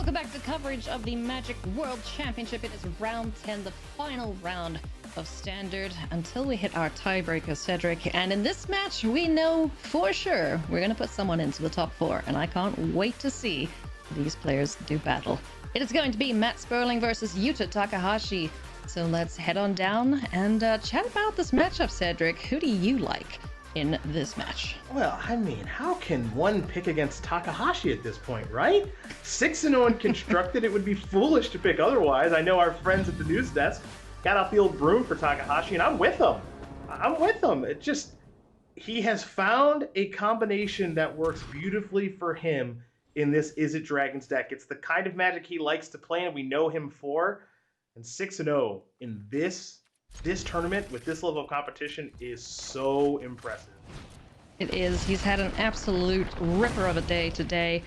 Welcome back to coverage of the Magic World Championship. It is round 10, the final round of Standard, until we hit our tiebreaker, Cedric. And in this match, we know for sure we're going to put someone into the top 4, and I can't wait to see these players do battle. It is going to be Matt Sperling versus Yuta Takahashi. So let's head on down and chat about this matchup, Cedric. Who do you like in this match? Well, I mean, how can one pick against Takahashi at this point, right? 6-0 in Constructed, it would be foolish to pick otherwise. I know our friends at the news desk got out the old broom for Takahashi, and I'm with them. It just, he has found a combination that works beautifully for him in this Izzet Dragons deck. It's the kind of Magic he likes to play, and we know him for. And 6-0 in this tournament with this level of competition is so impressive. It is. He's had an absolute ripper of a day today.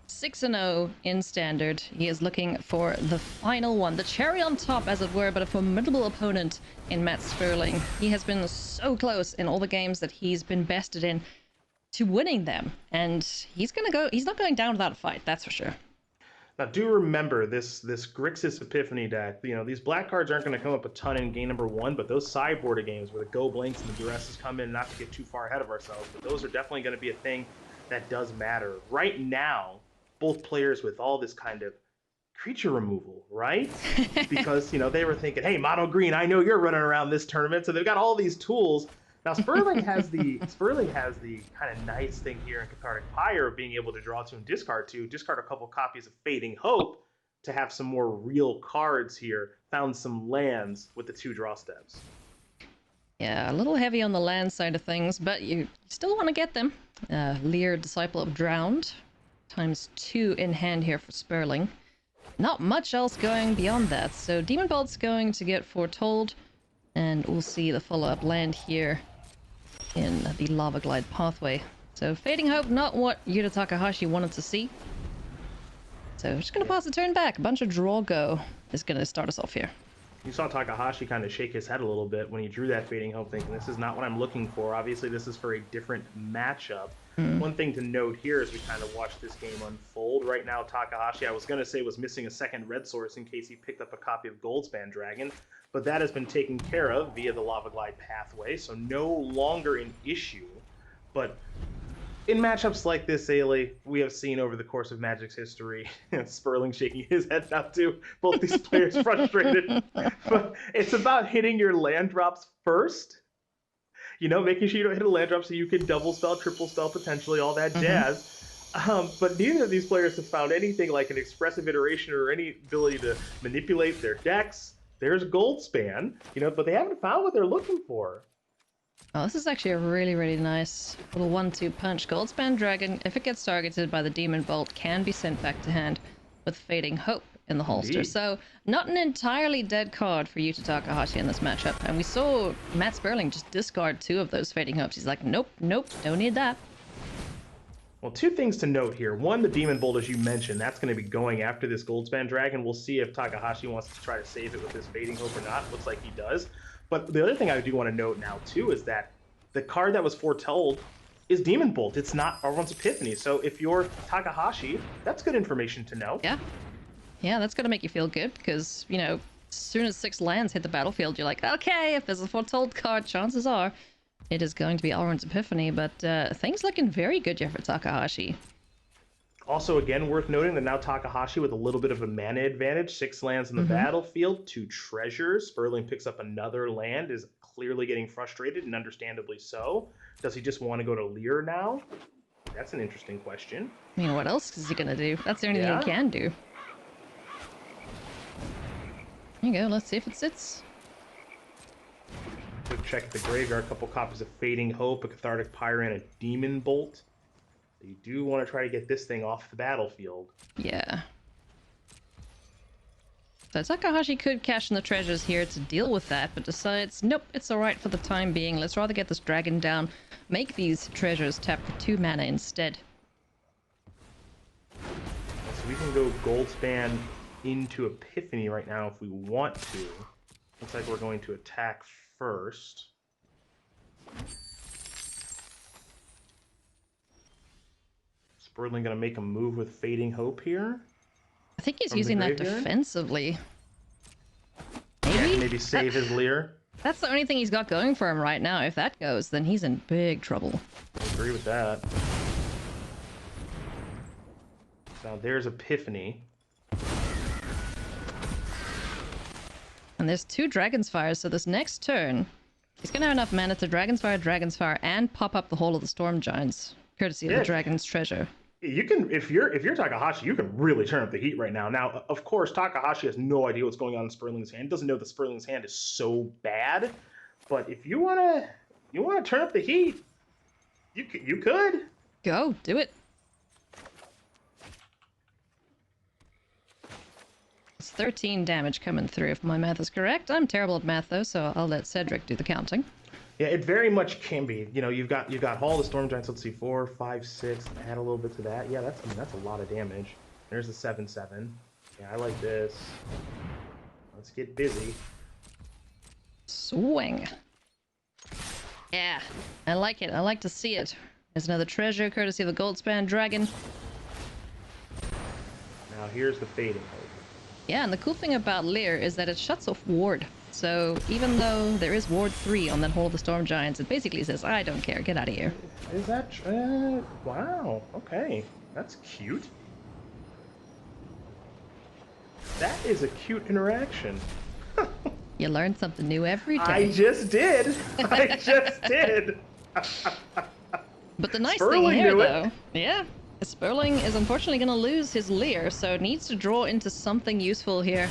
6-0 in Standard. He is looking for the final one, the cherry on top, as it were, but a formidable opponent in Matt Sperling. He has been so close in all the games that he's been bested in to winning them, and he's not going down without a fight, that's for sure. Now, do remember this Grixis Epiphany deck. You know, these black cards aren't going to come up a ton in game number 1, but those sideboarding games where the go blanks and the duresses come in, not to get too far ahead of ourselves, but those are definitely going to be a thing that does matter. Right now, both players with all this kind of creature removal, right? Because, you know, they were thinking, hey, mono green, I know you're running around this tournament, so they've got all these tools. Now, Sperling has the kind of nice thing here in Cathartic Pyre of being able to draw 2 and discard 2, discard a couple copies of Fading Hope to have some more real cards here, found some lands with the 2 draw steps. Yeah, a little heavy on the land side of things, but you still want to get them. Lear, Disciple of Drowned, ×2 in hand here for Sperling. Not much else going beyond that, so Demon Bolt's going to get Foretold, and we'll see the follow-up land here in the Lava Glide pathway. So Fading Hope, not what Yuta Takahashi wanted to see. So just going to pass the turn back. A bunch of draw go is going to start us off here. You saw Takahashi kind of shake his head a little bit when he drew that Fading Hope, thinking this is not what I'm looking for. Obviously, this is for a different matchup. One thing to note here as we kind of watch this game unfold, right now Takahashi, I was going to say, was missing a second red source in case he picked up a copy of Goldspan Dragon, but that has been taken care of via the Lava Glide pathway, so no longer an issue. But in matchups like this, Ailey, we have seen over the course of Magic's history, Sperling shaking his head now too, both these players frustrated. But it's about hitting your land drops first. You know, making sure you don't hit a land drop so you can double spell, triple spell, potentially, all that jazz. But neither of these players have found anything like an expressive iteration or any ability to manipulate their decks. There's Goldspan, you know, but they haven't found what they're looking for. Oh, this is actually a really, really nice little 1-2 punch. Goldspan Dragon, if it gets targeted by the Demon Bolt, can be sent back to hand with Fading Hope in the holster. Indeed. So not an entirely dead card for Yuta Takahashi in this matchup. And we saw Matt Sperling just discard 2 of those Fading Hopes. He's like, nope, don't need that. Well, 2 things to note here. One, the Demon Bolt, as you mentioned, that's going to be going after this Goldspan Dragon. We'll see if Takahashi wants to try to save it with his Fading Hope or not. Looks like he does. But the other thing I do want to note now, too, is that the card that was foretold is Demon Bolt. It's not Arwen's Epiphany. So if you're Takahashi, that's good information to know. Yeah, that's going to make you feel good because, you know, as soon as 6 lands hit the battlefield, you're like, okay, if there's a foretold card, chances are it is going to be Alrund's Epiphany, but things looking very good here for Takahashi. Also, again, worth noting that now Takahashi with a little bit of a mana advantage, 6 lands in the battlefield, 2 treasures. Sperling picks up another land, is clearly getting frustrated, and understandably so. Does he just want to go to Lear now? That's an interesting question. I mean, what else is he going to do? That's the only thing he can do. There you go, let's see if it sits. Quick check at the graveyard, a couple copies of Fading Hope, a Cathartic Pyre, and a Demon Bolt. You do want to try to get this thing off the battlefield. Yeah. So Takahashi could cash in the treasures here to deal with that, but decides, nope, it's alright for the time being. Let's rather get this dragon down, make these treasures tap for 2 mana instead. So we can go Goldspan into Epiphany right now if we want to. Looks like we're going to attack first. Sperling going to make a move with Fading Hope here. think he's From the using that graveyard? defensively. Yeah, to maybe save his Lear. That's the only thing he's got going for him right now. If that goes, then he's in big trouble. I agree with that. Now there's Epiphany. And there's 2 Dragon's Fires, so this next turn, he's gonna have enough mana to Dragon's Fire, and pop up the Hall of the Storm Giants, courtesy of the Dragon's Treasure. You can, if you're Takahashi, you can really turn up the heat right now. Now, of course, Takahashi has no idea what's going on in Sperling's hand. Doesn't know that Sperling's hand is so bad. But if you wanna turn up the heat, you could. Go, do it. It's 13 damage coming through, if my math is correct. I'm terrible at math though, so I'll let Cedric do the counting. Yeah, it very much can be. You know, you've got Hall of the Storm Giants. Let's see, 4, 5, 6. Add a little bit to that. Yeah, that's a lot of damage. There's the 7/7. Yeah, I like this. Let's get busy. Swing. Yeah, I like it. I like to see it. There's another treasure, courtesy of the Goldspan Dragon. Now here's the Fading Hope. Yeah, and the cool thing about Lear is that it shuts off Ward. So even though there is Ward 3 on that Hall of the Storm Giants, it basically says, I don't care, get out of here. Is that... wow, okay. That's cute. That is a cute interaction. You learn something new every day. I just did! I just did! But the nice Sperling thing here, knew it. though... Yeah, Sperling is unfortunately going to lose his Lear, so needs to draw into something useful here.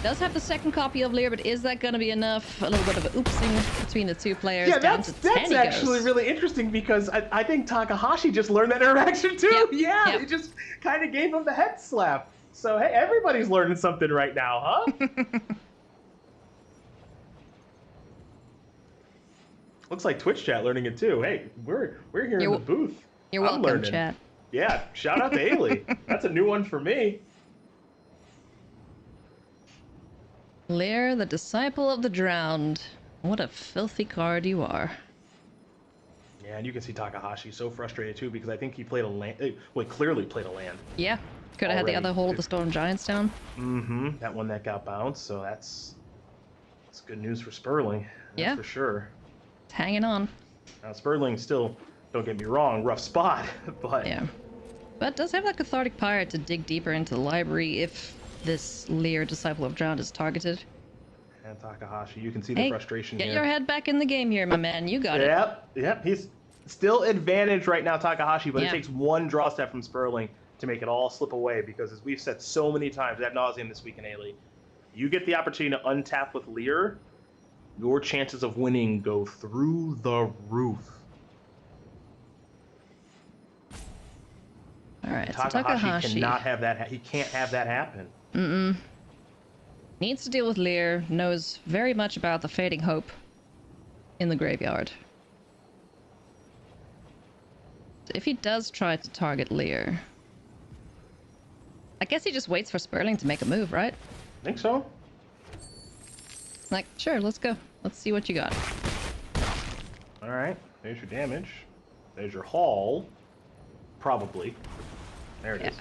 Does have the second copy of Lear, but is that going to be enough? A little bit of an oopsing between the 2 players. Yeah, Down that's to 10 actually goes. really interesting because I think Takahashi just learned that interaction too. Yep, Yeah, yep. it just kind of gave him the head slap. So hey, everybody's learning something right now, huh? Looks like Twitch chat learning it too. Hey, we're here in the booth. You're I'm welcome, learning. chat. Yeah, shout out to Ailey. That's a new one for me. Lear, the Disciple of the Drowned. What a filthy card you are. Yeah, and you can see Takahashi so frustrated too because I think he played a land. Well, he clearly played a land. Yeah, could have had the other Hall of the Storm Giants down. Mm-hmm. That one that got bounced, so that's good news for Sperling. That's for sure. It's hanging on. Now Sperling still, don't get me wrong, rough spot, but yeah. But does have that Cathartic Pyre to dig deeper into the library if this Lear Disciple of Drowned is targeted. And Takahashi, you can see the frustration Get here. your head back in the game here, my man. You got it. Yep. He's still advantage right now, Takahashi, but it takes one draw step from Sperling to make it all slip away because, as we've said so many times ad nauseum this week in Ailey, you get the opportunity to untap with Lear, your chances of winning go through the roof. All right, Takahashi cannot have that. He can't have that happen. Needs to deal with Lear, knows very much about the Fading Hope in the graveyard. If he does try to target Lear, I guess he just waits for Sperling to make a move, right? I think so. Like, sure, let's go. Let's see what you got. All right, there's your damage. There's your haul. Probably. There it is.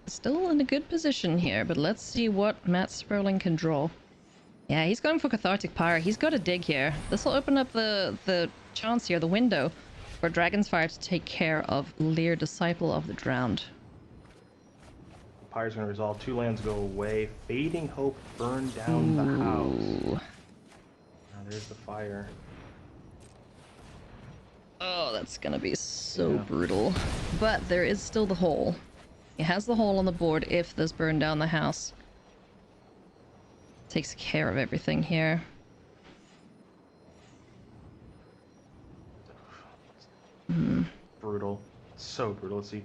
Still in a good position here, but let's see what Matt Sperling can draw. Yeah, he's going for Cathartic Pyre. He's got to dig here. This will open up the chance here, the window, for Dragon's Fire to take care of Lear, Disciple of the Drowned. Pyre's going to resolve. 2 lands go away. Fading Hope burn down the house. Now there's the fire. Oh, that's going to be so brutal. But there is still the hole. He has the hole on the board if this burn down the house. Takes care of everything here. Brutal. So brutal. Let's see.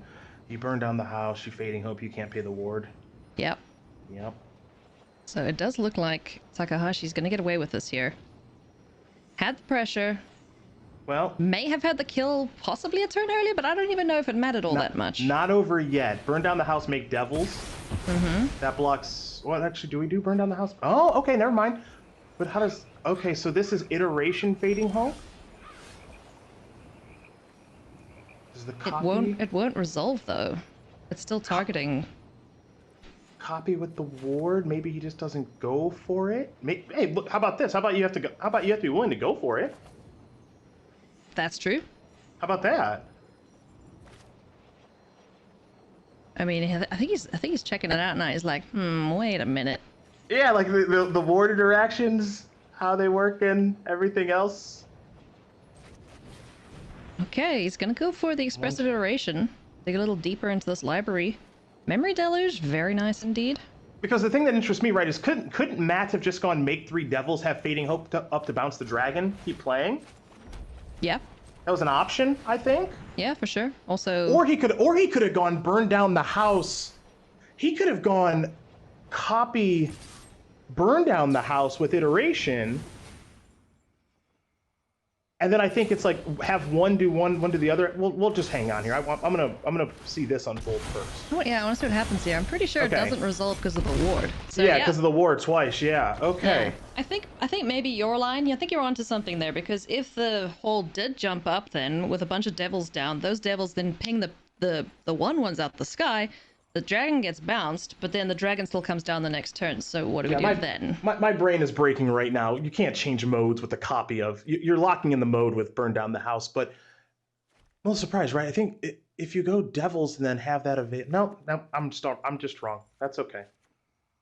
You burn down the house, you Fading Hope, you can't pay the ward. Yep. Yep. So it does look like Takahashi's going to get away with this here. Had the pressure. Well, may have had the kill possibly a turn earlier, but I don't even know if it mattered all that much. Not over yet. Burn down the house, make devils. That blocks... Well, actually, do we do burn down the house? Oh, okay, never mind. But how does... Okay, so this is iteration Fading Hope? Is the copy... It won't resolve, though. It's still targeting. Copy with the ward. Maybe he just doesn't go for it. Hey, look. How about this? How about you have to go? How about you have to be willing to go for it? That's true. How about that? I mean, I think he's checking it out now. He's like, wait a minute. Yeah, like the ward interactions, how they work, and everything else. Okay, he's gonna go for the expressive iteration. Dig a little deeper into this library. Memory Deluge, very nice indeed. Because the thing that interests me, right, is couldn't Matt have just gone make 3 devils, have Fading Hope up to bounce the dragon, keep playing? Yeah. That was an option, I think. Yeah, for sure. Also, or he could have gone burn down the house. He could have gone copy, burn down the house with iteration. And then I think it's like have one do the other. We'll just hang on here. I'm gonna see this unfold first. oh, yeah, I want to see what happens here. I'm pretty sure it doesn't resolve because of the ward. So, yeah, because of the ward twice. Yeah. Okay. Yeah. I think maybe your line. I think you're onto something there because if the hold did jump up, then with a bunch of devils down, those devils then ping the ones out the sky. The dragon gets bounced, but then the dragon still comes down the next turn. So what do we do then? My brain is breaking right now. You can't change modes with the copy of. You're locking in the mode with burn down the house, but no surprise, right? I think if you go devils and then have that no, I'm just wrong. That's okay,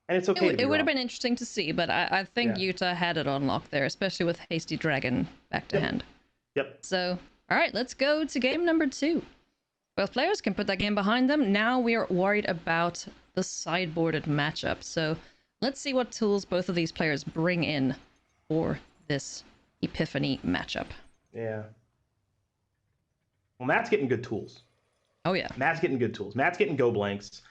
and it's okay. It would have been interesting to see, but I think Yuta had it on lock there, especially with Hasty Dragon back to hand. Yep. So all right, let's go to game number 2. Both players can put that game behind them. Now we are worried about the sideboarded matchup. So let's see what tools both of these players bring in for this Epiphany matchup. Yeah. Well, Matt's getting good tools. Oh, yeah. Matt's getting good tools. Matt's getting go blanks.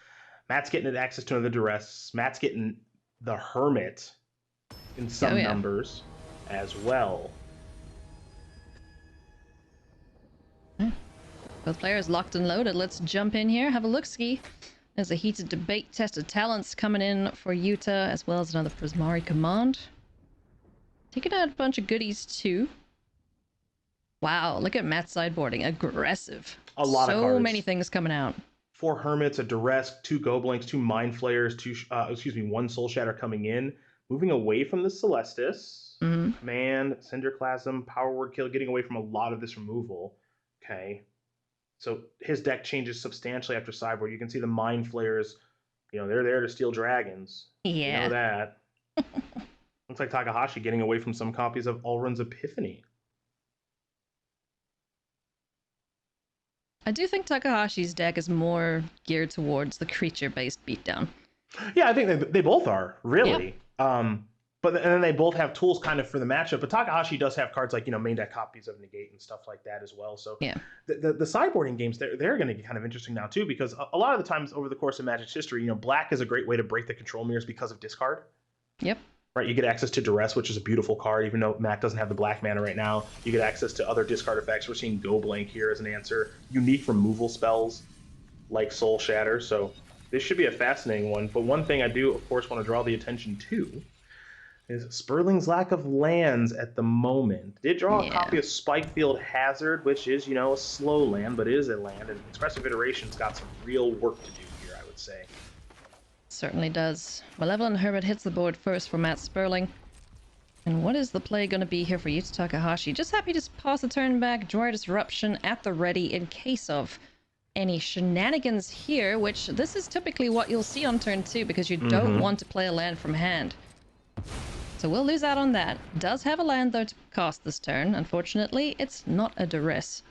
Matt's getting access to another duress. Matt's getting the Hermit in some numbers as well. Both players locked and loaded. Let's jump in here, have a look-ski. There's a heated debate, test of talents coming in for Yuta, as well as another Prismari command. Taking out a bunch of goodies, too. Wow, look at Matt's sideboarding. Aggressive. A lot of cards. So many things coming out. 4 Hermits, a Duress, 2 Goblinks, 2 Mind Flayers, 1 Soul Shatter coming in. Moving away from the Celestis. Command, Cinderclasm, Power Word Kill, getting away from a lot of this removal. Okay. So his deck changes substantially after sideboard. You can see the Mind Flayers, they're there to steal dragons. Yeah. You know that. Looks like Takahashi getting away from some copies of Ulrun's Epiphany. I do think Takahashi's deck is more geared towards the creature-based beatdown. Yeah, I think they both are, really. Yep. And then they both have tools kind of for the matchup. But Takahashi does have cards like, main deck copies of Negate and stuff like that as well. So yeah, the sideboarding games, they're going to get kind of interesting now too, because a lot of the times over the course of Magic's history, black is a great way to break the control mirrors because of discard. Yep. Right, you get access to Duress, which is a beautiful card, even though Matt doesn't have the black mana right now. You get access to other discard effects. We're seeing Go Blank here as an answer. Unique removal spells like Soul Shatter. So this should be a fascinating one. But one thing I do, of course, want to draw the attention to is Sperling's lack of lands at the moment. Did draw a copy of Spikefield Hazard, which is, a slow land, but it is a land. And Expressive Iteration's got some real work to do here, I would say. Certainly does. Malevolent Hermit hits the board first for Matt Sperling. And what is the play going to be here for Yuta Takahashi? Just happy to pass the turn back, draw a Disruption at the ready in case of any shenanigans here, which this is typically what you'll see on turn 2 because you don't want to play a land from hand. So we'll lose out on that. Does have a land though to cast this turn. Unfortunately, it's not a Duress.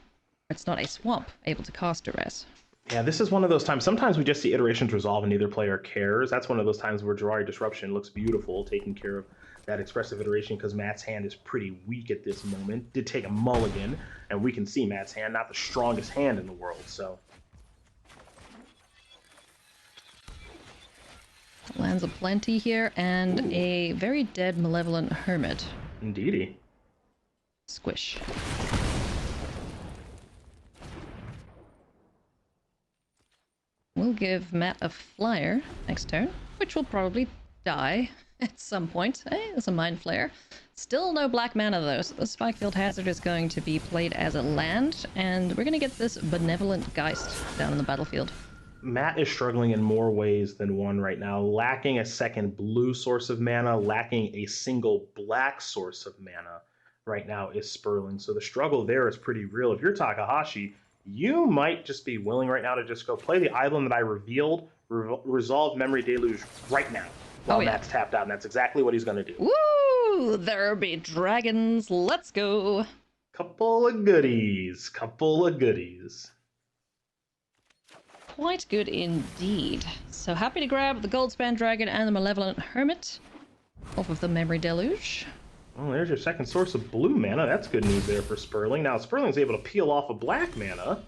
It's not a swamp able to cast Duress. Yeah, this is one of those times. Sometimes we just see iterations resolve and neither player cares. That's one of those times where Jawari Disruption looks beautiful, taking care of that expressive iteration because Matt's hand is pretty weak at this moment. Did take a mulligan, and we can see Matt's hand, not the strongest hand in the world, so. Lands aplenty here, and a very dead Malevolent Hermit. Indeedy. Squish. We'll give Matt a flyer next turn, which will probably die at some point. Hey, there's a Mind Flayer. Still no black mana though, so the Spikefield Hazard is going to be played as a land, and we're going to get this Benevolent Geist down in the battlefield. Matt is struggling in more ways than one right now, lacking a second blue source of mana, lacking a single black source of mana right now is Sperling. So the struggle there is pretty real. If you're Takahashi, you might just be willing right now to just go play the island that I revealed, resolve Memory Deluge right now while Matt's tapped out, and that's exactly what he's going to do. Woo! There be dragons. Let's go. Couple of goodies. Couple of goodies. Quite good indeed. So happy to grab the Goldspan Dragon and the Malevolent Hermit off of the Memory Deluge. Well, there's your second source of blue mana. That's good news there for Sperling. Now, Sperling's able to peel off a black mana.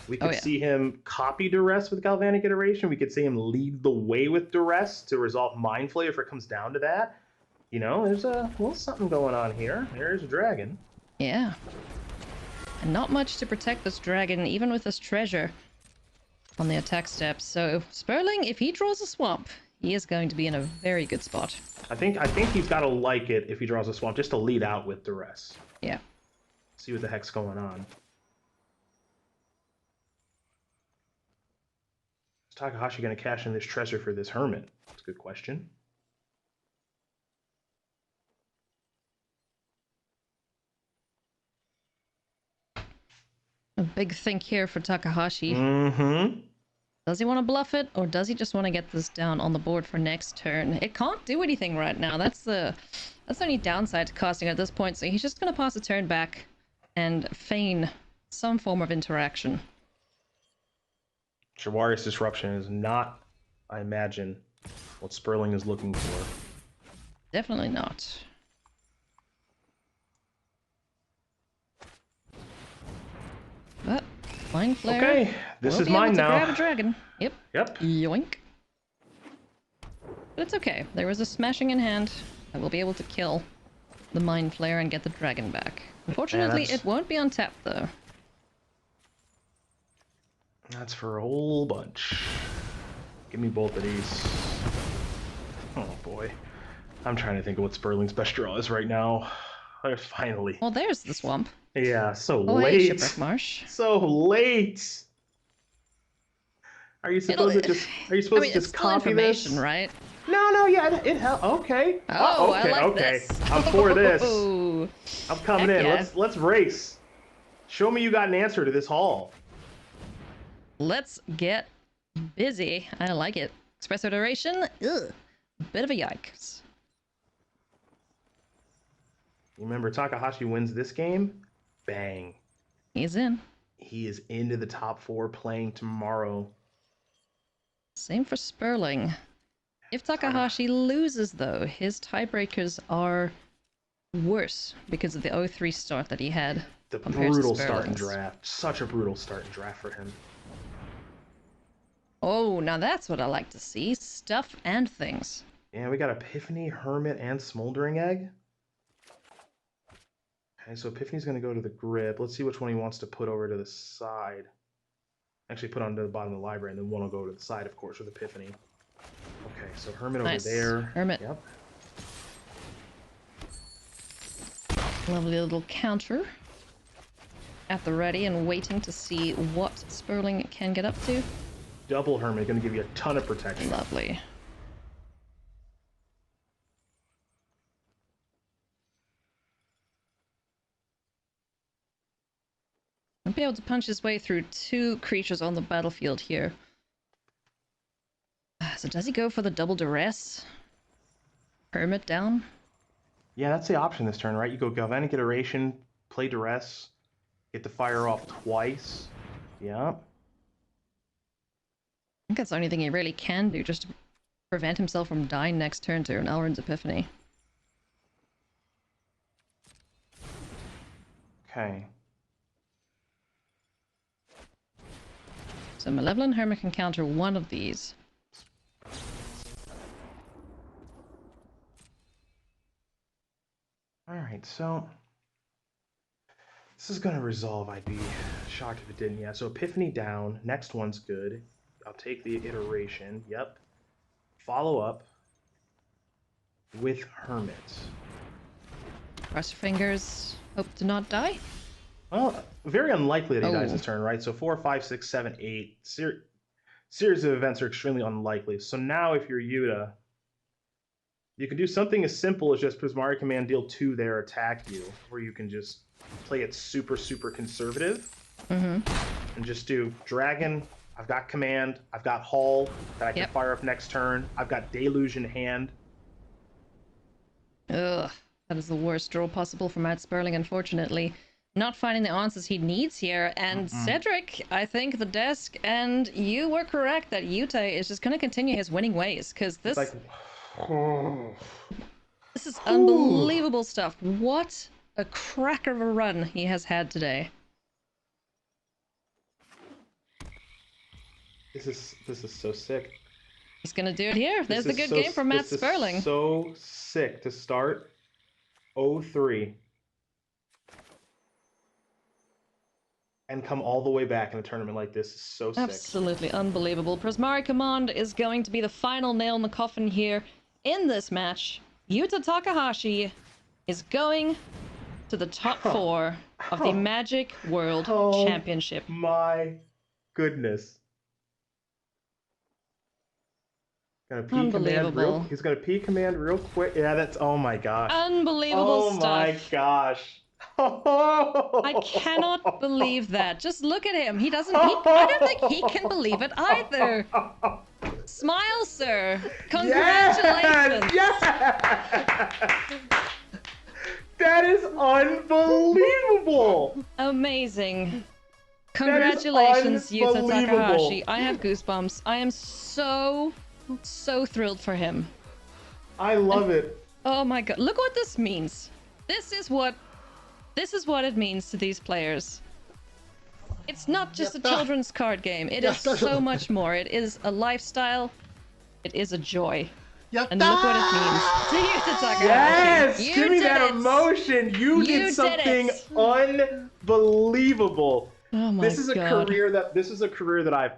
We could see him copy Duress with Galvanic Iteration. We could see him lead the way with Duress to resolve Mind Flayer if it comes down to that. You know, there's a little something going on here. There's a dragon. Yeah. And not much to protect this dragon, even with this treasure on the attack steps. So Sperling, if he draws a swamp, he is going to be in a very good spot. I think he's got to like it if he draws a swamp, just to lead out with Duress. Yeah. See what the heck's going on. Is Takahashi going to cash in this treasure for this hermit? That's a good question. A big think here for Takahashi. Mm-hmm. Does he want to bluff it, or does he just want to get this down on the board for next turn? It can't do anything right now. That's the only downside to casting at this point. So he's just going to pass a turn back and feign some form of interaction. Shawari's Disruption is not, I imagine, what Sperling is looking for. Definitely not. But Mind Flayer. Okay, this is mine now. Grab a dragon. Yep. Yep. Yoink. But it's okay. There was a smashing in hand. I will be able to kill the Mind Flayer and get the dragon back. Unfortunately, it won't be untapped though. That's for a whole bunch. Give me both of these. Oh boy. I'm trying to think of what Sperling's best draw is right now. Finally. Well, there's the swamp. Yeah, so Hey, late. Shipwreck Marsh. So late. Are you supposed to just copy this? Right? No, yeah, it helped. Okay. Oh, okay, I like okay. this. I'm for this. Ooh. I'm coming in. Yeah. Let's race. Show me you got an answer to this haul. Let's get busy. I like it. Espresso duration. Ugh. Bit of a yikes. Remember, Takahashi wins this game. Bang. He's in. He is into the top 4 playing tomorrow. Same for Sperling. If Takahashi loses, though, his tiebreakers are worse because of the 0-3 start that he had. The brutal start and draft. Such a brutal start and draft for him. Oh, now that's what I like to see. Stuff and things. Yeah, we got Epiphany, Hermit, and Smoldering Egg. Okay, so Epiphany's going to go to the grip. Let's see which one he wants to put over to the side. Actually, put onto the bottom of the library, and then one will go to the side, of course, with Epiphany. Okay, so Hermit over there. Hermit. Yep. Lovely little counter at the ready and waiting to see what Sperling can get up to. Double Hermit, going to give you a ton of protection. Lovely. He'll be able to punch his way through 2 creatures on the battlefield here. So does he go for the double duress? Hermit down? Yeah, that's the option this turn, right? You go Galvanic Iteration, play Duress, get the fire off twice. Yeah. I think that's the only thing he really can do, just to prevent himself from dying next turn to an Elrond's Epiphany. Okay. So Malevolent Hermit can counter one of these. Alright, so this is going to resolve. I'd be shocked if it didn't. Yeah, so Epiphany down. Next one's good. I'll take the iteration. Yep. Follow up with Hermit. Cross your fingers. Hope to not die. Well, very unlikely that he dies this turn, right? So 4, 5, 6, 7, 8. series of events are extremely unlikely. So now if you're Yuta, you can do something as simple as just Prismari Command, deal 2 there, attack you, where you can just play it super, super conservative. And just do Dragon, I've got Command, I've got Hull that I can fire up next turn, I've got Deluge in hand. Ugh, that is the worst draw possible for Matt Sperling, unfortunately. Not finding the answers he needs here. And Cedric, I think the desk, and you were correct that Yuta is just going to continue his winning ways, because this... Like, this is unbelievable stuff. What a cracker of a run he has had today. This is so sick. He's gonna do it here. There's the good game for Matt Sperling. So sick to start 0-3 and come all the way back in a tournament like this is so sick. Absolutely unbelievable. Prismari Command is going to be the final nail in the coffin here in this match. Yuta Takahashi is going to the top 4 of the Magic World Championship. My goodness. He's gonna P command real quick. Yeah, that's oh my gosh. Unbelievable stuff. Oh my gosh. I cannot believe that. Just look at him. He doesn't. I don't think he can believe it either. Smile, sir. Congratulations. Yes! That is unbelievable. Amazing. Congratulations, Yuta Takahashi. I have goosebumps. I am so thrilled for him. I love it. Oh my god. Look what this means. This is what it means to these players. It's not just a children's card game. It is so much more. It is a lifestyle. It is a joy. And look what it means to Yuta Takahashi. Yes! Give me that emotion. You did something unbelievable. Oh my god. This is a career that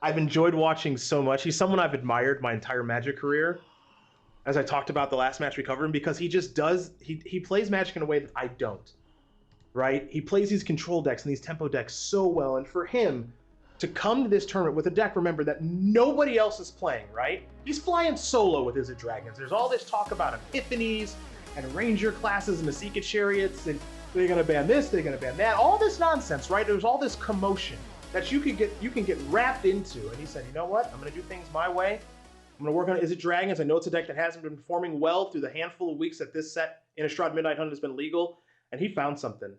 I've enjoyed watching so much. He's someone I've admired my entire Magic career. As I talked about the last match we covered him, because he just does, he plays Magic in a way that I don't, right? He plays these control decks and these tempo decks so well, and for him to come to this tournament with a deck, remember, that nobody else is playing, right? He's flying solo with Izzet Dragons. There's all this talk about Epiphanies and Ranger classes and Masika Chariots, and they're gonna ban this, they're gonna ban that, all this nonsense, right? There's all this commotion that you can get wrapped into, and he said, you know what? I'm gonna do things my way. I'm going to work on Izzet Dragons. I know it's a deck that hasn't been performing well through the handful of weeks that this set, Innistrad Midnight Hunt, has been legal, and he found something.